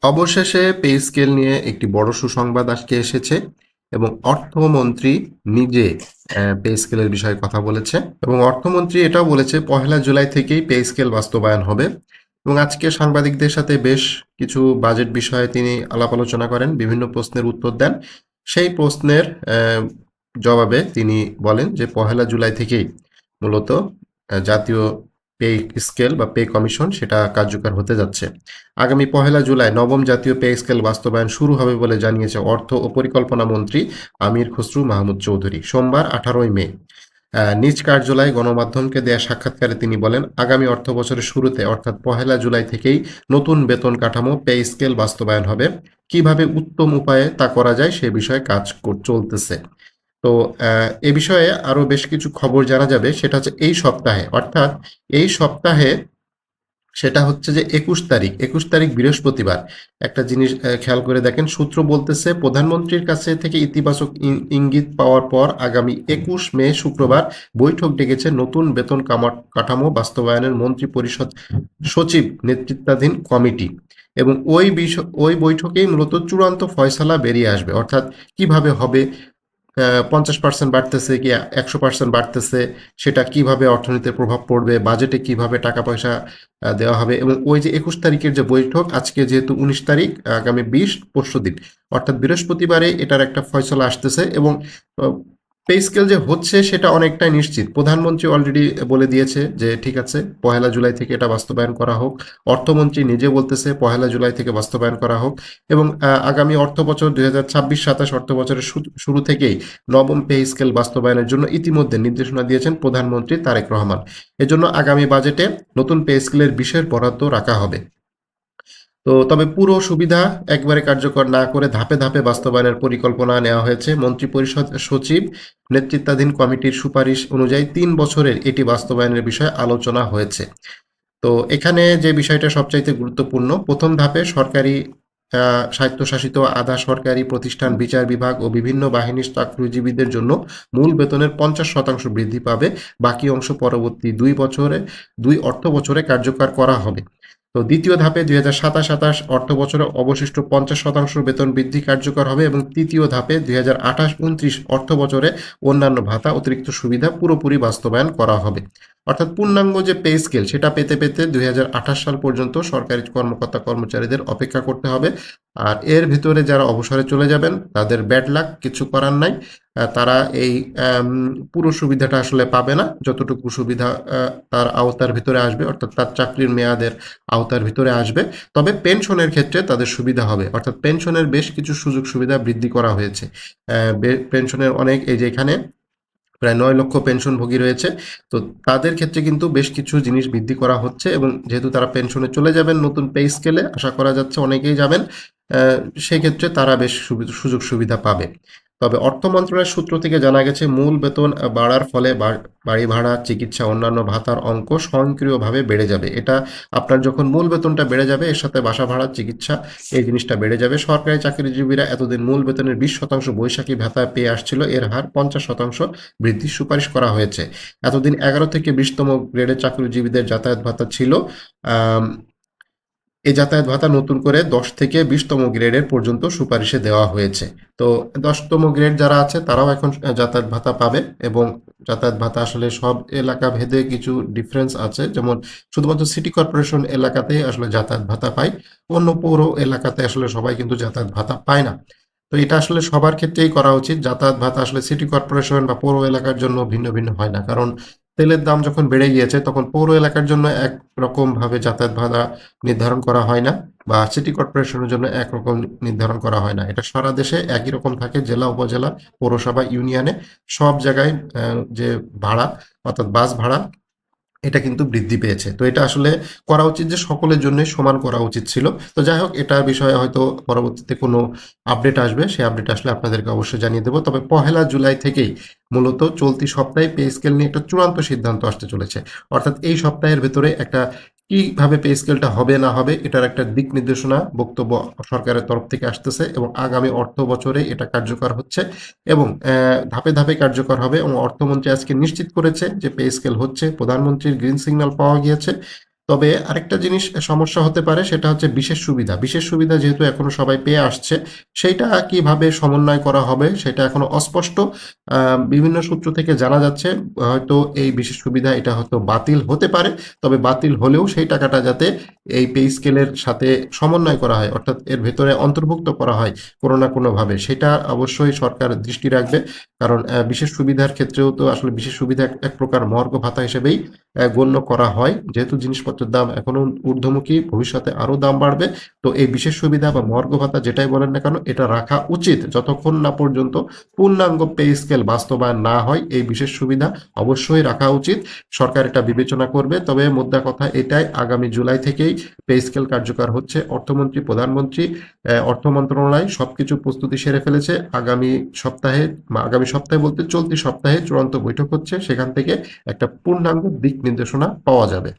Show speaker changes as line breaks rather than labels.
অবশেষে pay scale নিয়ে একটি বড় সুসংবাদ আজকে এসেছে এবং অর্থমন্ত্রী নিজে পে স্কেলের বিষয়ে কথা বলেছে এবং অর্থমন্ত্রী এটাও বলেছে 1 জুলাই থেকেই পে স্কেল বাস্তবায়ন হবে। এবং আজকে সাংবাদিকদের সাথে বেশ কিছু বাজেট বিষয়ে তিনি আলাপ আলোচনা করেন, বিভিন্ন প্রশ্নের উত্তর দেন। সেই প্রশ্নের জবাবে তিনি বলেন যে 1 জুলাই থেকেই মূলত জাতীয় পে স্কেল বা পে কমিশন সেটা কার্যকর হতে যাচ্ছে। আগামী 1 জুলাই নবম জাতীয় পে স্কেল বাস্তবায়ন শুরু হবে বলে জানিয়েছে অর্থ ও পরিকল্পনা মন্ত্রী আমির খসরু মাহমুদ চৌধুরী সোমবার 18 মে নিজ কার্যালয়ে গণমাধ্যমকে দেয়া সাক্ষাৎকারে তিনি বলেন, আগামী অর্থ বছরের শুরুতে অর্থাৎ 1 জুলাই থেকেই নতুন বেতন কাঠামো পে স্কেল বাস্তবায়ন হবে। কিভাবে উত্তম উপায়ে তা করা যায় সে বিষয়ে কাজ চলতেছে। তো এ বিষয়ে আরো বেশ কিছু খবর জানা যাবে, সেটা হচ্ছে এই সপ্তাহে, অর্থাৎ এই সপ্তাহে সেটা হচ্ছে যে 21 তারিখ বৃহস্পতিবার। একটা জিনিস খেয়াল করে দেখেন, সূত্র বলতেছে প্রধানমন্ত্রীর কাছে থেকে ইতিবাচক ইঙ্গিত পাওয়ার পর আগামী 21 মে শুক্রবার বৈঠক ডেকেছে নতুন বেতন কাঠামো বাস্তবায়নের মন্ত্রী পরিষদ সচিব নেতৃত্বাধীন কমিটি। এবং ওই বৈঠকেই মূলত চূড়ান্ত ফয়সালা বেরিয়ে আসবে, অর্থাৎ কিভাবে হবে, 50% বাড়তেছে কি 100% বাড়তেছে, সেটা কিভাবে অর্থনীতিতে প্রভাব পড়বে, বাজেটে কিভাবে টাকা পয়সা দেওয়া হবে। এবং ওই যে 21 তারিখের যে বৈঠক, আজকে যেহেতু 19 তারিখ, আগামী 20 পরশুদিন অর্থাৎ বৃহস্পতিবারে এটার একটা ফয়সলা আসতেছে। এবং পে স্কেল যে হচ্ছে সেটা অনেকটাই নিশ্চিত। প্রধানমন্ত্রী অলরেডি বলে দিয়েছে যে ঠিক আছে 1 জুলাই থেকে এটা বাস্তবায়ন করা হোক। অর্থমন্ত্রী নিজে বলতেছে 1 জুলাই থেকে বাস্তবায়ন করা হোক। এবং আগামী অর্থ বছর 2026-27 অর্থ বছরের শুরু থেকেই নবম পে স্কেল বাস্তবায়নের জন্য ইতিমধ্যে নির্দেশনা দিয়েছেন প্রধানমন্ত্রী তারেক রহমান। এজন্য আগামী বাজেটে নতুন পে স্কেলের বিশেষ বরাদ্দ রাখা হবে। তো তবে পুরো সুবিধা একবারে কার্যকর না করে ধাপে ধাপে বাস্তবায়নের পরিকল্পনা নেওয়া হয়েছে। মন্ত্রিপরিষদ সচিব নেতৃত্বাধীন কমিটির সুপারিশ অনুযায়ী 3 বছরের এটি বাস্তবায়নের বিষয়ে আলোচনা হয়েছে। তো এখানে যে বিষয়টা সবচাইতে গুরুত্বপূর্ণ, প্রথম ধাপে সরকারি স্বায়ত্তশাসিত আধা সরকারি প্রতিষ্ঠান, বিচার বিভাগ ও বিভিন্ন বাহিনীর চাকরিজীবীদের জন্য মূল বেতনের 50% বৃদ্ধি পাবে। বাকি অংশ পরবর্তী 2 অর্থ বছরে কার্যকর করা হবে। তো দ্বিতীয় ধাপে 2027-28 অর্থ বছরে অবশিষ্ট 50% বেতন বৃদ্ধি কার্যকর হবে এবং তৃতীয় ধাপে 2028-29 অর্থ বছরে অন্যান্য ভাতা অতিরিক্ত সুবিধা পুরোপুরি বাস্তবায়ন করা হবে। অর্থাৎ পূর্ণাঙ্গ যে পে স্কেল সেটা পেতে পেতে 2028 সাল পর্যন্ত সরকারি কর্মকর্তা কর্মচারীদের অপেক্ষা করতে হবে। আর এর ভিতরে যারা অবসরে চলে যাবেন তাদের ব্যাড লাক, কিছু করার নাই। তারা এই পুরো সুবিধাটা আসলে পাবে না। যতটুকু সুবিধা তার আওতার ভিতরে আসবে, অর্থাৎ তার চাকরির মেয়াদের আওতার ভিতরে আসবে। তবে পেনশনের ক্ষেত্রে তাদের সুবিধা হবে, অর্থাৎ পেনশনের বেশ কিছু সুযোগ সুবিধা বৃদ্ধি করা হয়েছে। পেনশনের অনেক, এই যে এখানে প্রায় 9 লক্ষ পেনশনভোগী রয়েছে। তো তাদের ক্ষেত্রে কিন্তু বেশ কিছু জিনিস বৃদ্ধি করা হচ্ছে এবং যেহেতু তারা পেনশনে চলে যাবেন নতুন পে স্কেলে, আশা করা যাচ্ছে অনেকেই যাবেন, সেক্ষেত্রে তারা বেশ সুযোগ সুবিধা পাবে। তবে অর্থ মন্ত্রণালয়ের সূত্র থেকে জানা গেছে মূল বেতন বাড়ার ফলে বাড়ি ভাড়া, চিকিৎসা, অন্যান্য ভাতার অঙ্ক স্বয়ংক্রিয়ভাবে বেড়ে যাবে। এটা আপনার যখন মূল বেতনটা বেড়ে যাবে, এর সাথে বাসা ভাড়া, চিকিৎসা, এই জিনিসটা বেড়ে যাবে। সরকারি চাকরিজীবীরা এতদিন মূল বেতনের 20% বৈশাখী ভাতা পেয়ে আসছিল, এর হার 50% বৃদ্ধির সুপারিশ করা হয়েছে। এতদিন 11 থেকে 20তম গ্রেডের চাকরিজীবীদের যাতায়াত ভাতা ছিল। এই যাতায়াত ভাতা নতুন করে 10 থেকে 20তম গ্রেডের পর্যন্ত সুপারিশে দেওয়া হয়েছে। তো 10তম গ্রেড যারা আছে তারাও এখন যাতায়াত ভাতা পাবে। এবং যাতায়াত ভাতা আসলে সব এলাকা ভেদে কিছু ডিফারেন্স আছে, যেমন শুধুমাত্র সিটি কর্পোরেশন এলাকাতেই আসলে যাতায়াত ভাতা পায়, অন্য পৌর এলাকাতে আসলে সবাই কিন্তু যাতায়াত ভাতা পায় না। তো এটা আসলে সবার ক্ষেত্রেই করা উচিত। যাতায়াত ভাতা আসলে সিটি কর্পোরেশন বা পৌর এলাকার জন্য ভিন্ন ভিন্ন হয় না, কারণ তেলের দাম যখন বেড়ে গিয়েছে তখন পৌর এলাকার জন্য একরকম ভাবে যাতায়াত ভাতা নির্ধারণ করা হয় না, বা সিটি কর্পোরেশনের জন্য একরকম নির্ধারণ করা হয় না। এটা সারা দেশে একই রকম থাকে, জেলা, উপজেলা, পৌরসভা, ইউনিয়নে সব জায়গায় যে ভাড়া, অর্থাৎ বাস ভাড়া, এটা কিন্তু বৃদ্ধি পেয়েছে। তো এটা আসলে করা উচিত যে সকলের জন্য সমান করা উচিত ছিল। তো যাই হোক, এটা বিষয়ে হয়তো পরবর্তীতে কোনো আপডেট আসবে, সেই আপডেট আসলে আপনাদেরকে অবশ্যই জানিয়ে দেবো। তবে 1 জুলাই থেকেই মূলত চলতি সপ্তাহে পে স্কেল নিয়ে একটা চূড়ান্ত সিদ্ধান্ত আসতে চলেছে। অর্থাৎ এই সপ্তাহের ভেতরে একটা কিভাবে পে স্কেলটা হবে না হবে এটার একটা দিক নির্দেশনা বক্তব্য সরকারের তরফ থেকে আসতেছে এবং আগামী অর্থ বছরে এটা কার্যকর হচ্ছে এবং ধাপে ধাপে কার্যকর হবে। এবং অর্থমন্ত্রী আজকে নিশ্চিত করেছে যে পে স্কেল হচ্ছে, প্রধানমন্ত্রীর গ্রিন সিগন্যাল পাওয়া গিয়েছে। তবে আরেকটা জিনিস সমস্যা হতে পারে, সেটা হচ্ছে বিশেষ সুবিধা। বিশেষ সুবিধা যেহেতু এখনো সবাই পেয়ে আসছে, সেইটা কিভাবে সমন্বয় করা হবে সেটা এখনো অস্পষ্ট। বিভিন্ন সূত্র থেকে জানা যাচ্ছে হয়তো এই বিশেষ সুবিধা এটা হয়তো বাতিল হতে পারে। তবে বাতিল হলেও সেই টাকাটা যাতে এই পে স্কেলের সাথে সমন্বয় করা হয়, অর্থাৎ এর ভেতরে অন্তর্ভুক্ত করা হয় কোনো না কোনোভাবে, সেটা অবশ্যই সরকার দৃষ্টি রাখবে। কারণ বিশেষ সুবিধার ক্ষেত্রেও তো আসলে বিশেষ সুবিধা এক প্রকার মর্গ ভাতা হিসেবেই গণ্য করা হয়। যেহেতু জিনিসপত্রের দাম এখনো ঊর্ধ্বমুখী, ভবিষ্যতে আরো দাম বাড়বে, তো এই বিশেষ সুবিধা বা মর্গ ভাতা যেটাই বলেন না কেন, এটা রাখা উচিত যতক্ষণ না পর্যন্ত পূর্ণাঙ্গ পে স্কেল বাস্তবায়ন না হয়। এই বিশেষ সুবিধা অবশ্যই রাখা উচিত, সরকার এটা বিবেচনা করবে। তবে মোদ্দা কথা এটাই, আগামী জুলাই থেকেই পে স্কেল কার্যকর হচ্ছে। অর্থমন্ত্রী, প্রধানমন্ত্রী, অর্থ মন্ত্রণালয় সবকিছু প্রস্তুতি সেরে ফেলেছে। আগামী সপ্তাহে বলতে চলতি সপ্তাহে চূড়ান্ত বৈঠক হচ্ছে, সেখান থেকে একটা পূর্ণাঙ্গ দিক নির্দেশনা পাওয়া যাবে।